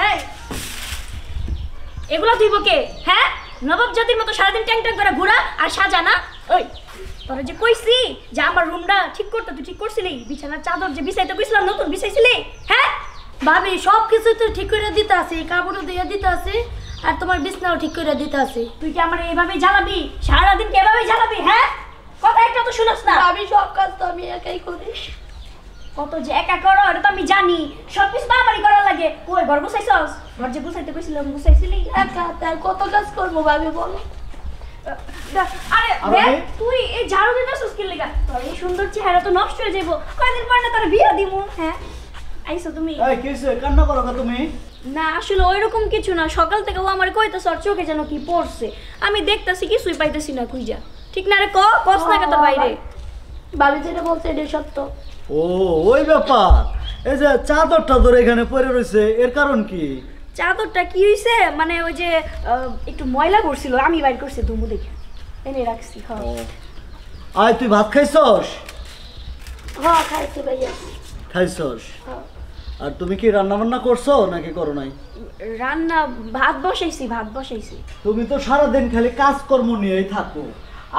এই এগুলো তুই বকে হ্যাঁ নবাব জাতির মতো সারাদিন ট্যাং ট্যাং করে ঘোরা আর সাজা না। ওই তোরা যে কইছি যে আমার রুমটা ঠিক করতে তুই ঠিক করছিলি বিছানার চাদর যে বিছাইতে কইছিলাম নতুন বিছাইছিলি হ্যাঁ ভাবি সব কিছু তো ঠিক করে দিতে আছে কাপড়ও দিয়ে দিতে আছে আর তোমার বিছনাও ঠিক করে দিতে আছে। তুই কি আমার এইভাবে জ্বালাবি সারাদিন কি এভাবে জ্বালাবি হ্যাঁ কথা একটা তো শুনস না। ভাবি সব কাজ তো আমি একাই করি। কত যে একা করো এটা তো আমি জানি সব কিছু তো আমারই করা লাগে। ওই ঘর গুছাইছস ঘর যে গুছাইতে কইছিলাম গুছাইছিলি একা তার কত কাজ করবো ভাবি বলো। আরে তুই এই ঝাড়ু দিতেছস কি লাগা তোর এই সুন্দর চেহারা তো নষ্ট হয়ে যাইবো কয়দিন পর না তোর বিয়া দিমু হ্যাঁ আইছো তুমি। এই কিসে কান্না করো না তুমি? না আসলে ওইরকম কিছু না সকাল থেকে ও আমার কইতেছ আর চোখে যেন কি পড়ছে আমি দেখতাছি কিছুই পাইতেছি না খুঁজা ঠিক না রে কস না তোর বাইরে। ভাবি যেটা বলছে এটা সত্য। ও ওই ব্যাপার এই যে চাদরটা ধরে এখানে পড়ে রয়েছে এর কারণ কি? চাদরটা কি হইছে মানে ওই যে একটু ময়লা করছিল আমি বাইর করছি ধুমু দেখে এনে রাখছি। হ্যাঁ আয় তুই ভাত খাইছস? হ্যাঁ খাইছি ভাইয়া। খাইছস? আর তুমি কি রান্না বান্না করছো নাকি করো নাই? রান্না ভাত বসাইছি তুমি তো সারাদিন খালি কাজকর্ম নিয়েই থাকো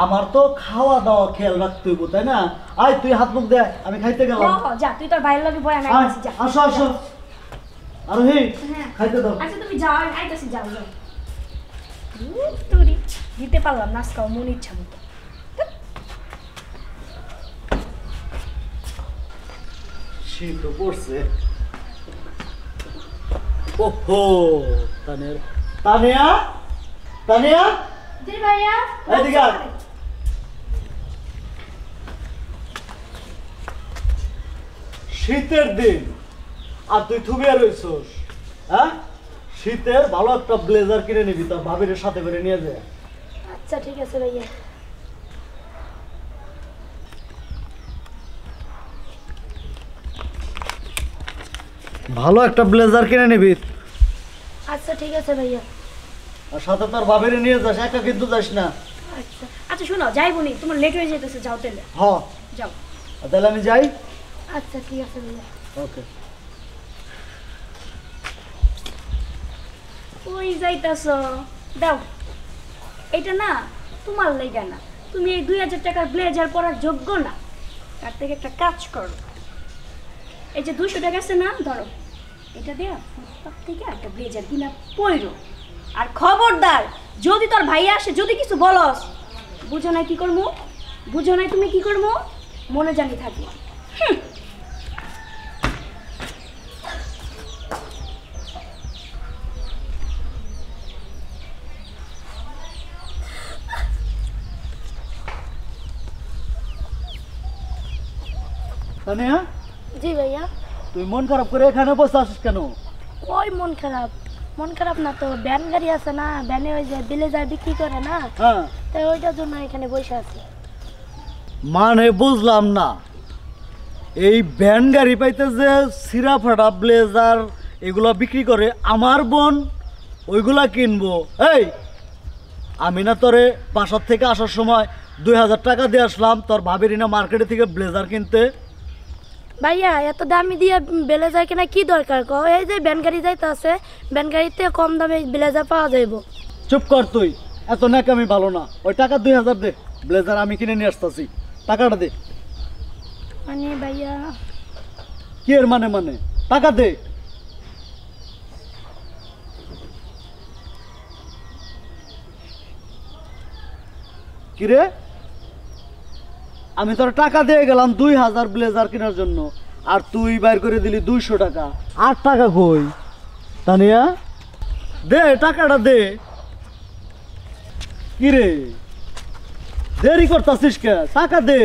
আমার তো খাওয়া দাওয়া খেয়াল রাখতে হইব তাই না? আয় তুই হাত মুখ দে আমি খাইতে গেলাম। যা তুই তোর ভাইয়ের লগে বয়া নাই যা আসো আসো আরোহী খাইতে দাও। আচ্ছা তুমি যাও আমি আইতাছি যাও যাও তুই দিতে পারলাম না আজকাল মন ইচ্ছা মতো। শীত পড়ছে। ওহো তানিয়া তানিয়া তানিয়া জি ভাইয়া এদিকে আয়। শীতের দিন আর তুই থুবিয়া রইছস হ্যাঁ? শীতের ভালো একটা ব্লেজার কিনে নিবি তোর ভাবির সাথে করে নিয়ে যায়। আচ্ছা ঠিক আছে ভাইয়া। ভালো একটা ব্লেজার কিনে নিবি আচ্ছা ঠিক আছে ভাইয়া। আর সাথে তোর ভাবির নিয়ে যাস একা কিন্তু যাস না। আচ্ছা আচ্ছা শোনো যাইবনি তোমার লেট হয়ে যেতেছে যাও তাহলে হ্যাঁ যাও। তাহলে আমি যাই। আচ্ছা ঠিক আছে ভাইয়া। ওকে ওই যাইতাছ দাও এটা না তোমার লেগা না তুমি এই 2000 টাকার ব্লেজার পরার যোগ্য না তার থেকে একটা কাজ করো এই যে 200 টাকা আছে না ধরো এটা দিয়া ফুটপাত থেকে একটা ব্লেজার কিনা পইরো আর খবরদার যদি তোর ভাই আসে যদি কিছু বলস বুঝো না কি করবো বুঝো না তুমি কি করবো মনে জানি থাকি। তানিয়া জি ভাইয়া। তুই মন খারাপ করে এখানে বসে আসিস কেন? ওই মন খারাপ না তো ভ্যান গাড়ি আছে না ভ্যানে ওই যে ব্লেজার বিক্রি করে না হ্যাঁ তো ওইটার জন্য এখানে বসে আছি। মানে বুঝলাম না এই ভ্যান গাড়ি পাইতে যে সিরা ফাটা ব্লেজার এগুলো বিক্রি করে আমার বোন ওইগুলা কিনবো। এই আমি না তোরে বাসার থেকে আসার সময় 2000 টাকা দিয়ে আসলাম তোর ভাবির না মার্কেটে থেকে ব্লেজার কিনতে। ভাইয়া এত দামি দিয়ে ব্লেজার কেনা কি দরকার কো এই যে ভ্যান গাড়ি যাইতে আছে ভ্যান গাড়িতে কম দামে ব্লেজার পাওয়া যাইব। চুপ কর তুই এত ন্যাকামি ভালো না ওই টাকা 2000 দে ব্লেজার আমি কিনে নিয়ে আসতেছি টাকাটা দে। মানে ভাইয়া কি এর মানে মানে টাকা দে। কিরে আমি তোর টাকা দিয়ে গেলাম 2000 ব্লেজার কেনার জন্য আর তুই বাইর করে দিলি 200 টাকা। 8 টাকা কই তানিয়া দে টাকাটা দে। কিরে দেরি করতাছিস কে টাকা দে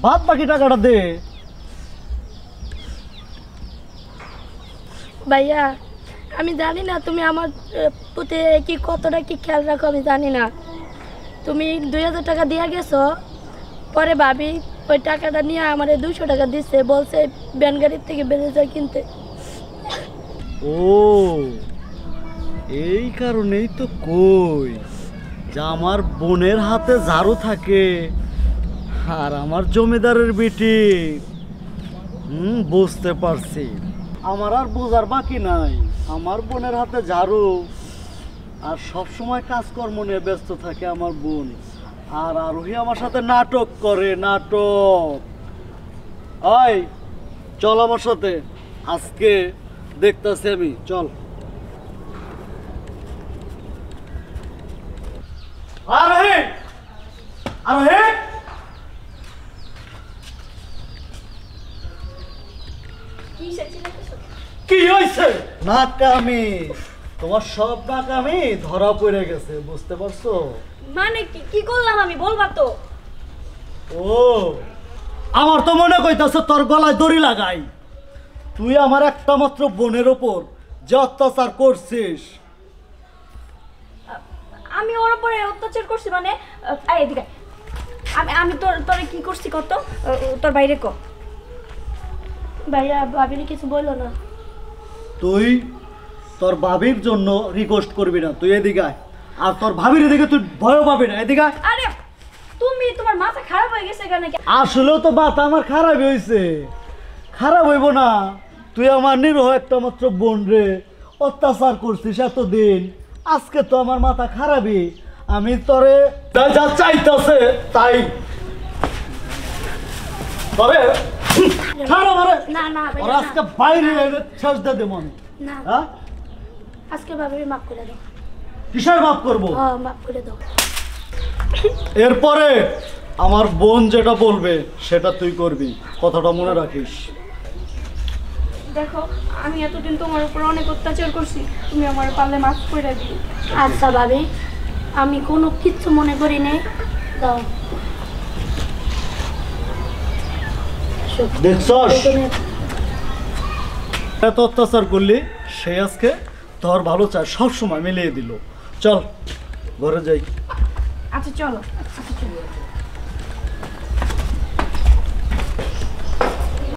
বাদ বাকি টাকাটা দে। ভাইয়া আমি জানি না তুমি আমার প্রতি কি কতটা কি খেয়াল রাখো আমি জানি না। তুমি 2000 টাকা দিয়ে গেছো পরে ভাবি ওই টাকাটা নিয়ে আমার 200 টাকা দিচ্ছে বলছে ভ্যান গাড়ির থেকে ব্লেজার কিনতে। ও এই কারণেই তো কই যে আমার বোনের হাতে ঝাড়ু থাকে আর আমার জমিদারের বিটি বুঝতে পারছি। আমার আর বোঝার বাকি নাই। আমার বোনের হাতে ঝাড়ু, আর সব সময় কাজকর্ম নিয়ে ব্যস্ত থাকে আমার বোন। আর আরোহী আমার সাথে নাটক করে, নাটক। ওই চল আমার সাথে, আজকে দেখতেছি আমি, চল। আরোহী, আরোহী, কি হয়েছে? নাকামি, তোমার সব নাকামি ধরা পড়ে গেছে, বুঝতে পারছো? মানে কি করলাম আমি, বলবা তো? ও, আমার তো মনে কইতাছে তোর গলায় দড়ি লাগাই। তুই আমার একটা মাত্র বোনের ওপর যে অত্যাচার করছিস। আমি ওর উপরে অত্যাচার করছি মানে? এদিকে আমি তোরে কি করছি কত? তোর বাইরে ক। ভাইয়া ভাবিনি কিছু বললো না। তুই তোর ভাবির জন্য রিকোয়েস্ট করবি না, তুই এদিকে আয়। আর তোর ভাবির এদিকে তুই ভয় পাবি না, এদিকে আয়। আরে তুমি, তোমার মাথা খারাপ হয়ে গেছে কেন? আসলেও তো মাথা আমার খারাপ হয়েছে। খারাপ হইব না? তুই আমার নিরহ একটা মাত্র বোন রে অত্যাচার করছিস এতদিন, আজকে তো আমার মাথা খারাপই। আমি তোরে যা চাইতাছে তাই তবে খারাপ আরে না না আর ভাইয়া, আজকে বাইরে এনে শেষ দিয়ে দেবো আমি। না হ্যাঁ, আজকে ভাবি মাফ করে দাও। কিসের মাফ করবো? মাফ করে দাও। এরপরে আমার বোন যেটা বলবে সেটা তুই করবি, কথাটা মনে রাখিস। দেখো, আমি এতদিন তোমার উপর অনেক অত্যাচার করছি, তুমি আমার পারলে মাফ করে দিও। আচ্ছা ভাবি, আমি কোনো কিচ্ছু মনে করি নাই। দাও। দেখছস এত অত্যাচার করলি, সে আজকে তোর ভালো চায় সব সময় মিলিয়ে দিল। চল ঘরে যাই। আচ্ছা চলো।